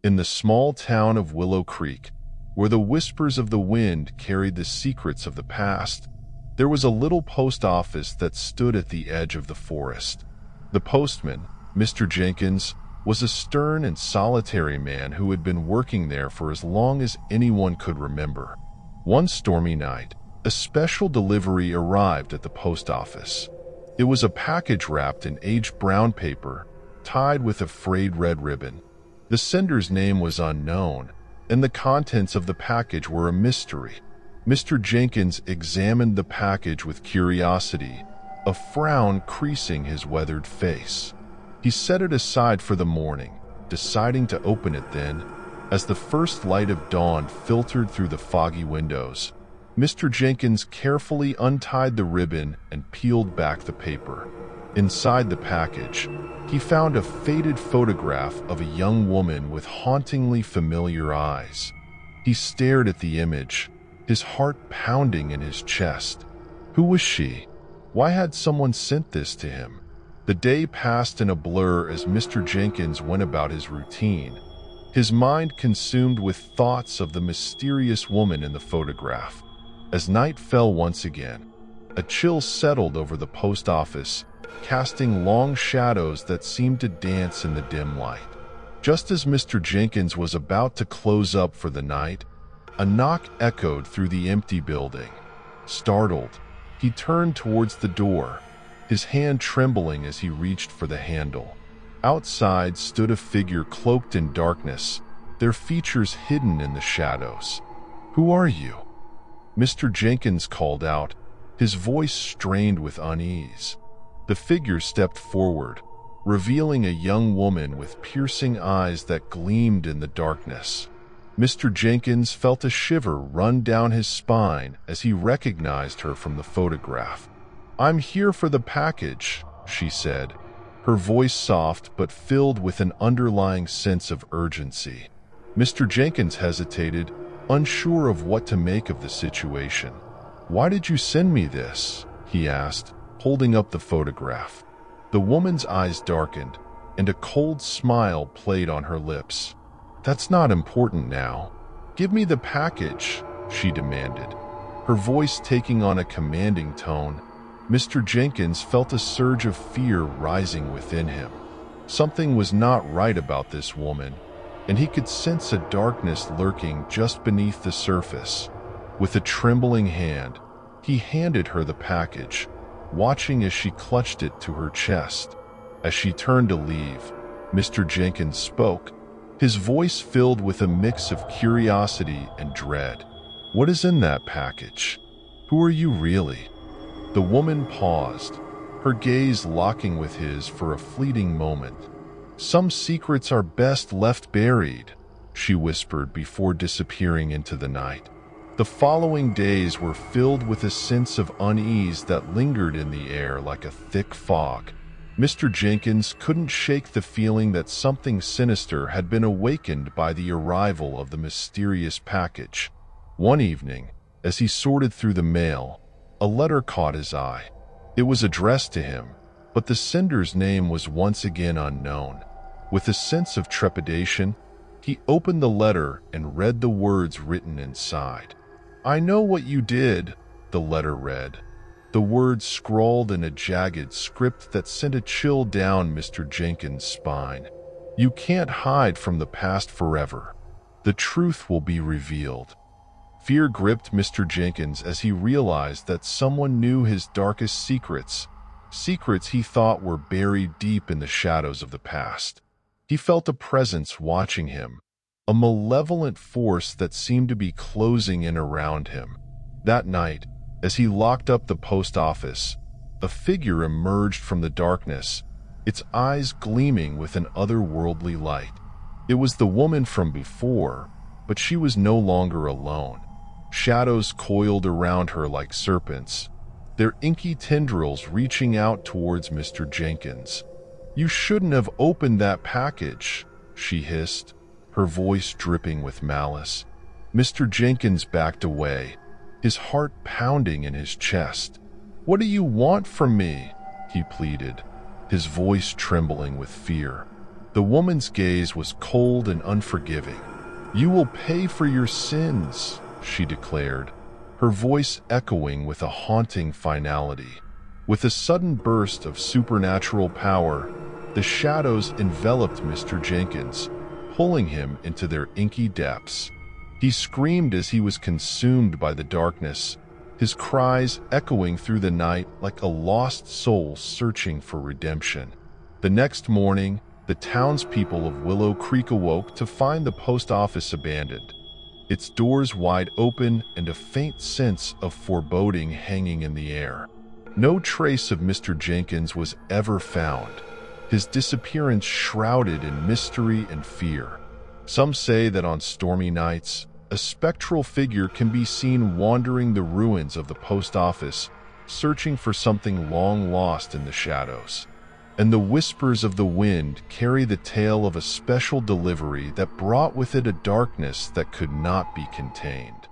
In the small town of Willow Creek, where the whispers of the wind carried the secrets of the past, there was a little post office that stood at the edge of the forest. The postman, Mr. Jenkins, was a stern and solitary man who had been working there for as long as anyone could remember. One stormy night, a special delivery arrived at the post office. It was a package wrapped in aged brown paper, tied with a frayed red ribbon. The sender's name was unknown, and the contents of the package were a mystery. Mr. Jenkins examined the package with curiosity, a frown creasing his weathered face. He set it aside for the morning, deciding to open it then. As the first light of dawn filtered through the foggy windows, Mr. Jenkins carefully untied the ribbon and peeled back the paper. Inside the package, he found a faded photograph of a young woman with hauntingly familiar eyes. He stared at the image, his heart pounding in his chest. Who was she? Why had someone sent this to him? The day passed in a blur as Mr. Jenkins went about his routine, his mind consumed with thoughts of the mysterious woman in the photograph. As night fell once again, a chill settled over the post office, casting long shadows that seemed to dance in the dim light. Just as Mr. Jenkins was about to close up for the night, a knock echoed through the empty building. Startled, he turned towards the door, his hand trembling as he reached for the handle. Outside stood a figure cloaked in darkness, their features hidden in the shadows. "Who are you?" Mr. Jenkins called out, his voice strained with unease. The figure stepped forward, revealing a young woman with piercing eyes that gleamed in the darkness. Mr. Jenkins felt a shiver run down his spine as he recognized her from the photograph. "I'm here for the package," she said, her voice soft but filled with an underlying sense of urgency. Mr. Jenkins hesitated, unsure of what to make of the situation. "Why did you send me this?" he asked, holding up the photograph. The woman's eyes darkened, and a cold smile played on her lips. "That's not important now. Give me the package," she demanded, her voice taking on a commanding tone. Mr. Jenkins felt a surge of fear rising within him. Something was not right about this woman, and he could sense a darkness lurking just beneath the surface. With a trembling hand, he handed her the package, watching as she clutched it to her chest. As she turned to leave, Mr. Jenkins spoke, his voice filled with a mix of curiosity and dread. "What is in that package? Who are you really?" The woman paused, her gaze locking with his for a fleeting moment. "Some secrets are best left buried," she whispered before disappearing into the night. The following days were filled with a sense of unease that lingered in the air like a thick fog. Mr. Jenkins couldn't shake the feeling that something sinister had been awakened by the arrival of the mysterious package. One evening, as he sorted through the mail, a letter caught his eye. It was addressed to him, but the sender's name was once again unknown. With a sense of trepidation, he opened the letter and read the words written inside. "I know what you did," the letter read, the words scrawled in a jagged script that sent a chill down Mr. Jenkins' spine. "You can't hide from the past forever. The truth will be revealed." Fear gripped Mr. Jenkins as he realized that someone knew his darkest secrets, secrets he thought were buried deep in the shadows of the past. He felt a presence watching him, a malevolent force that seemed to be closing in around him. That night, as he locked up the post office, a figure emerged from the darkness, its eyes gleaming with an otherworldly light. It was the woman from before, but she was no longer alone. Shadows coiled around her like serpents, their inky tendrils reaching out towards Mr. Jenkins. "You shouldn't have opened that package," she hissed, her voice dripping with malice. Mr. Jenkins backed away, his heart pounding in his chest. "What do you want from me?" he pleaded, his voice trembling with fear. The woman's gaze was cold and unforgiving. "You will pay for your sins," she declared, her voice echoing with a haunting finality. With a sudden burst of supernatural power, the shadows enveloped Mr. Jenkins, pulling him into their inky depths. He screamed as he was consumed by the darkness, his cries echoing through the night like a lost soul searching for redemption. The next morning, the townspeople of Willow Creek awoke to find the post office abandoned, its doors wide open and a faint sense of foreboding hanging in the air. No trace of Mr. Jenkins was ever found, his disappearance shrouded in mystery and fear. Some say that on stormy nights, a spectral figure can be seen wandering the ruins of the post office, searching for something long lost in the shadows. And the whispers of the wind carry the tale of a special delivery that brought with it a darkness that could not be contained.